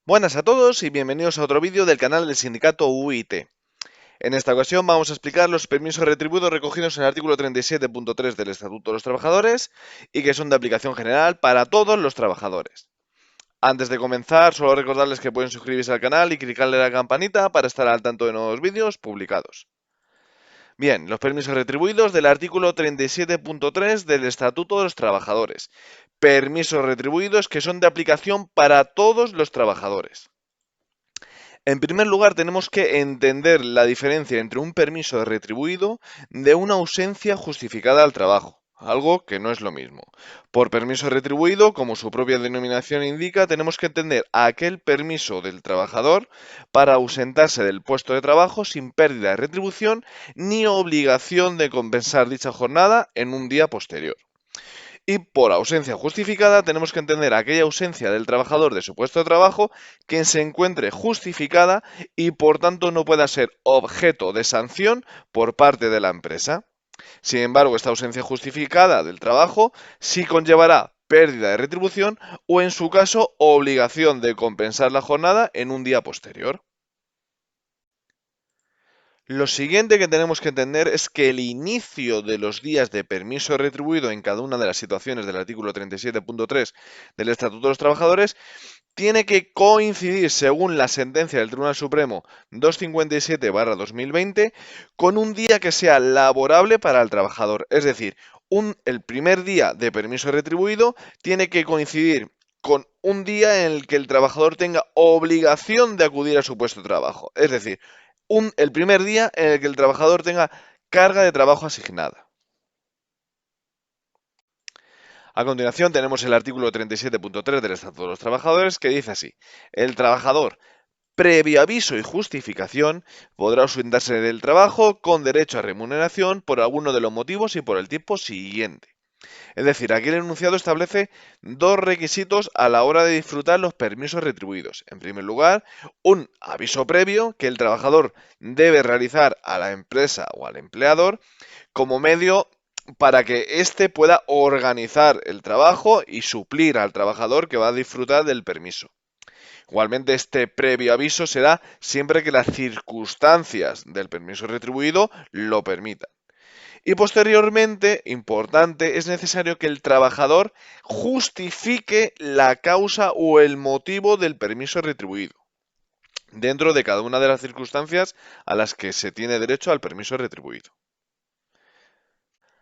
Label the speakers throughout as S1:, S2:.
S1: Buenas a todos y bienvenidos a otro vídeo del canal del sindicato UIT. En esta ocasión vamos a explicar los permisos retribuidos recogidos en el artículo 37.3 del Estatuto de los Trabajadores y que son de aplicación general para todos los trabajadores. Antes de comenzar, solo recordarles que pueden suscribirse al canal y clicarle a la campanita para estar al tanto de nuevos vídeos publicados. Bien, los permisos retribuidos del artículo 37.3 del Estatuto de los Trabajadores. Permisos retribuidos que son de aplicación para todos los trabajadores. En primer lugar, tenemos que entender la diferencia entre un permiso retribuido de una ausencia justificada al trabajo, algo que no es lo mismo. Por permiso retribuido, como su propia denominación indica, tenemos que entender aquel permiso del trabajador para ausentarse del puesto de trabajo sin pérdida de retribución ni obligación de compensar dicha jornada en un día posterior. Y por ausencia justificada tenemos que entender aquella ausencia del trabajador de su puesto de trabajo que se encuentre justificada y por tanto no pueda ser objeto de sanción por parte de la empresa. Sin embargo, esta ausencia justificada del trabajo sí conllevará pérdida de retribución o en su caso obligación de compensar la jornada en un día posterior. Lo siguiente que tenemos que entender es que el inicio de los días de permiso retribuido en cada una de las situaciones del artículo 37.3 del Estatuto de los Trabajadores tiene que coincidir, según la sentencia del Tribunal Supremo 257/2020, con un día que sea laborable para el trabajador. Es decir, el primer día de permiso retribuido tiene que coincidir con un día en el que el trabajador tenga obligación de acudir a su puesto de trabajo. Es decir, el primer día en el que el trabajador tenga carga de trabajo asignada. A continuación tenemos el artículo 37.3 del Estatuto de los Trabajadores que dice así: el trabajador, previo aviso y justificación, podrá ausentarse del trabajo con derecho a remuneración por alguno de los motivos y por el tiempo siguiente. Es decir, aquí el enunciado establece dos requisitos a la hora de disfrutar los permisos retribuidos. En primer lugar, un aviso previo que el trabajador debe realizar a la empresa o al empleador como medio para que éste pueda organizar el trabajo y suplir al trabajador que va a disfrutar del permiso. Igualmente, este previo aviso será siempre que las circunstancias del permiso retribuido lo permitan. Y posteriormente, importante, es necesario que el trabajador justifique la causa o el motivo del permiso retribuido, dentro de cada una de las circunstancias a las que se tiene derecho al permiso retribuido.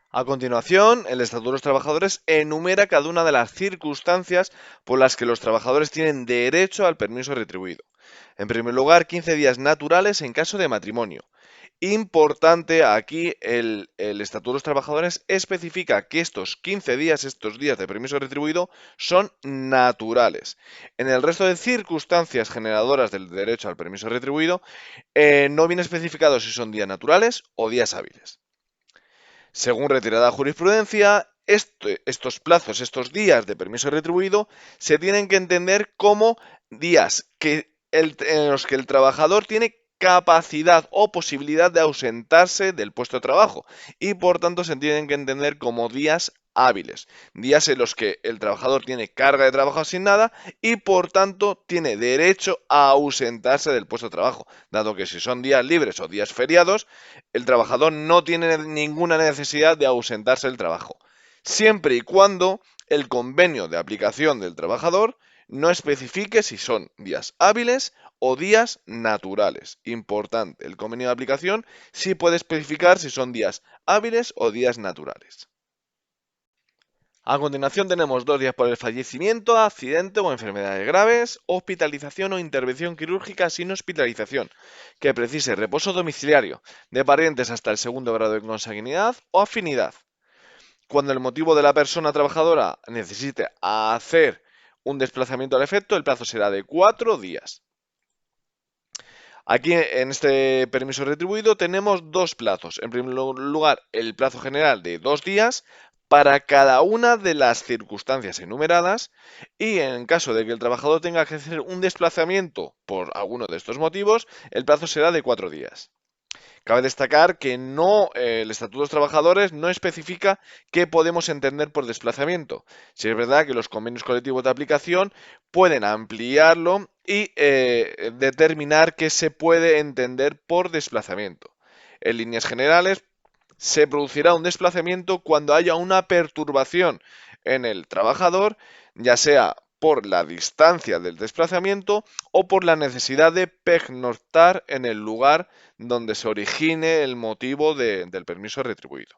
S1: A continuación, el Estatuto de los Trabajadores enumera cada una de las circunstancias por las que los trabajadores tienen derecho al permiso retribuido. En primer lugar, 15 días naturales en caso de matrimonio. Importante, aquí el Estatuto de los Trabajadores especifica que estos 15 días, estos días de permiso retribuido, son naturales. En el resto de circunstancias generadoras del derecho al permiso retribuido, no viene especificado si son días naturales o días hábiles. Según retirada jurisprudencia, estos plazos, estos días de permiso retribuido, se tienen que entender como días en los que el trabajador tiene capacidad o posibilidad de ausentarse del puesto de trabajo y por tanto se tienen que entender como días hábiles, días en los que el trabajador tiene carga de trabajo asignada y por tanto tiene derecho a ausentarse del puesto de trabajo, dado que si son días libres o días feriados, el trabajador no tiene ninguna necesidad de ausentarse del trabajo, siempre y cuando el convenio de aplicación del trabajador no especifique si son días hábiles o días naturales. Importante, el convenio de aplicación sí puede especificar si son días hábiles o días naturales. A continuación tenemos 2 días por el fallecimiento, accidente o enfermedades graves, hospitalización o intervención quirúrgica sin hospitalización, que precise reposo domiciliario, de parientes hasta el segundo grado de consanguinidad o afinidad. Cuando el motivo de la persona trabajadora necesite hacer un desplazamiento al efecto, el plazo será de 4 días. Aquí en este permiso retribuido tenemos dos plazos. En primer lugar, el plazo general de 2 días para cada una de las circunstancias enumeradas y en caso de que el trabajador tenga que hacer un desplazamiento por alguno de estos motivos, el plazo será de 4 días. Cabe destacar que el Estatuto de los Trabajadores no especifica qué podemos entender por desplazamiento. Si es verdad que los convenios colectivos de aplicación pueden ampliarlo y determinar qué se puede entender por desplazamiento. En líneas generales, se producirá un desplazamiento cuando haya una perturbación en el trabajador, ya sea por la distancia del desplazamiento o por la necesidad de pernoctar en el lugar donde se origine el motivo del permiso retribuido.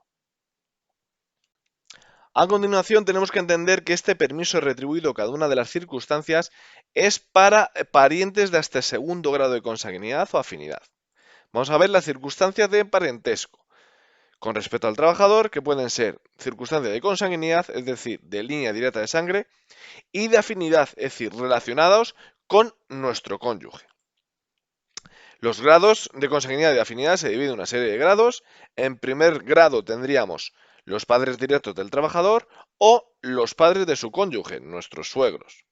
S1: A continuación, tenemos que entender que este permiso retribuido, cada una de las circunstancias, es para parientes de hasta segundo grado de consanguinidad o afinidad. Vamos a ver las circunstancias de parentesco con respecto al trabajador, que pueden ser circunstancias de consanguinidad, es decir, de línea directa de sangre, y de afinidad, es decir, relacionados con nuestro cónyuge. Los grados de consanguinidad y de afinidad se dividen en una serie de grados. En primer grado tendríamos los padres directos del trabajador o los padres de su cónyuge, nuestros suegros.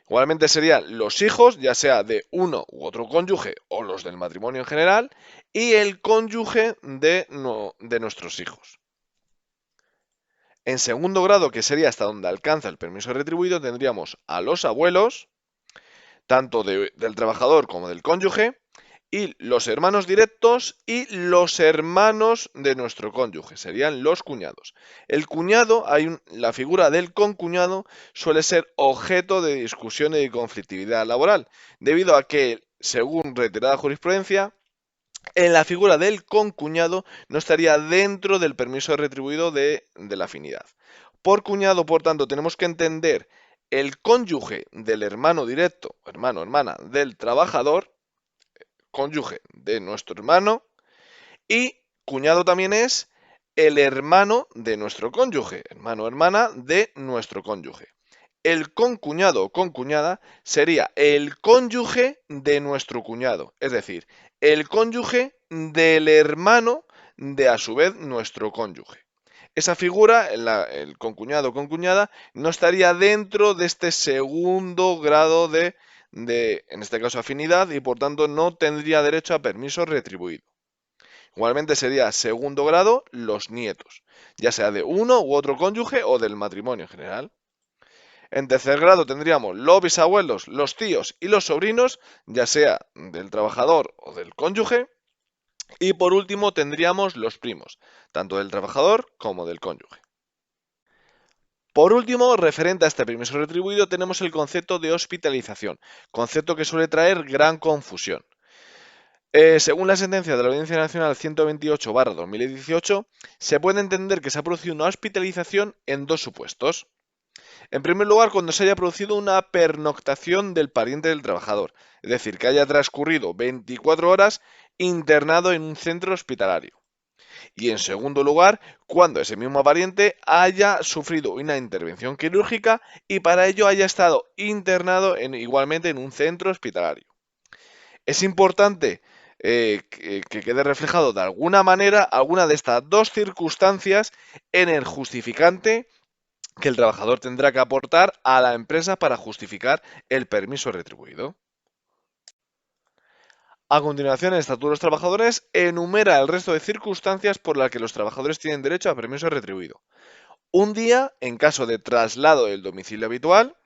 S1: Igualmente serían los hijos, ya sea de uno u otro cónyuge o los del matrimonio en general, y el cónyuge de nuestros hijos. En segundo grado, que sería hasta donde alcanza el permiso retribuido, tendríamos a los abuelos, tanto del trabajador como del cónyuge, y los hermanos directos y los hermanos de nuestro cónyuge, serían los cuñados. El cuñado, la figura del concuñado suele ser objeto de discusión y de conflictividad laboral, debido a que, según reiterada jurisprudencia, en la figura del concuñado no estaría dentro del permiso retribuido de la afinidad. Por cuñado, por tanto, tenemos que entender el cónyuge del hermano directo, hermano o hermana del trabajador, cónyuge de nuestro hermano, y cuñado también es el hermano de nuestro cónyuge, hermano o hermana de nuestro cónyuge. El concuñado o concuñada sería el cónyuge de nuestro cuñado, es decir, el cónyuge del hermano de a su vez nuestro cónyuge. Esa figura, el concuñado o concuñada, no estaría dentro de este segundo grado en este caso, afinidad, y por tanto no tendría derecho a permiso retribuido. Igualmente sería segundo grado los nietos, ya sea de uno u otro cónyuge o del matrimonio en general. En tercer grado tendríamos los bisabuelos, los tíos y los sobrinos, ya sea del trabajador o del cónyuge. Y por último tendríamos los primos, tanto del trabajador como del cónyuge. Por último, referente a este permiso retribuido, tenemos el concepto de hospitalización, concepto que suele traer gran confusión. Según la sentencia de la Audiencia Nacional 128/2018, se puede entender que se ha producido una hospitalización en dos supuestos. En primer lugar, cuando se haya producido una pernoctación del pariente del trabajador, es decir, que haya transcurrido 24 horas internado en un centro hospitalario. Y en segundo lugar, cuando ese mismo pariente haya sufrido una intervención quirúrgica y para ello haya estado internado igualmente en un centro hospitalario. Es importante que quede reflejado de alguna manera alguna de estas dos circunstancias en el justificante que el trabajador tendrá que aportar a la empresa para justificar el permiso retribuido. A continuación, el Estatuto de los Trabajadores enumera el resto de circunstancias por las que los trabajadores tienen derecho a permiso retribuido. Un día en caso de traslado del domicilio habitual,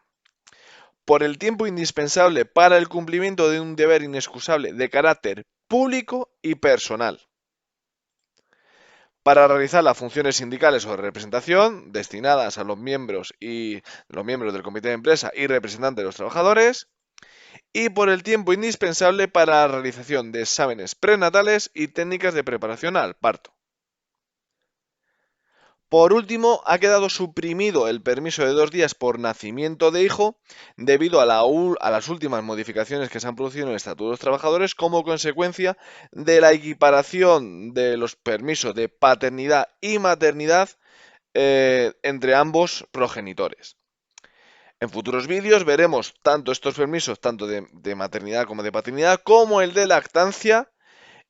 S1: por el tiempo indispensable para el cumplimiento de un deber inexcusable de carácter público y personal, para realizar las funciones sindicales o de representación destinadas a los miembros del comité de empresa y representantes de los trabajadores, y por el tiempo indispensable para la realización de exámenes prenatales y técnicas de preparación al parto. Por último, ha quedado suprimido el permiso de 2 días por nacimiento de hijo debido a las últimas modificaciones que se han producido en el Estatuto de los Trabajadores como consecuencia de la equiparación de los permisos de paternidad y maternidad entre ambos progenitores. En futuros vídeos veremos tanto estos permisos, tanto de maternidad como de paternidad, como el de lactancia.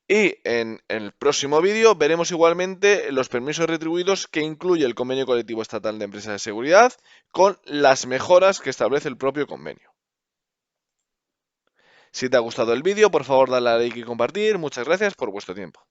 S1: Y en el próximo vídeo veremos igualmente los permisos retribuidos que incluye el Convenio Colectivo Estatal de Empresas de Seguridad con las mejoras que establece el propio convenio. Si te ha gustado el vídeo, por favor dale a like y compartir. Muchas gracias por vuestro tiempo.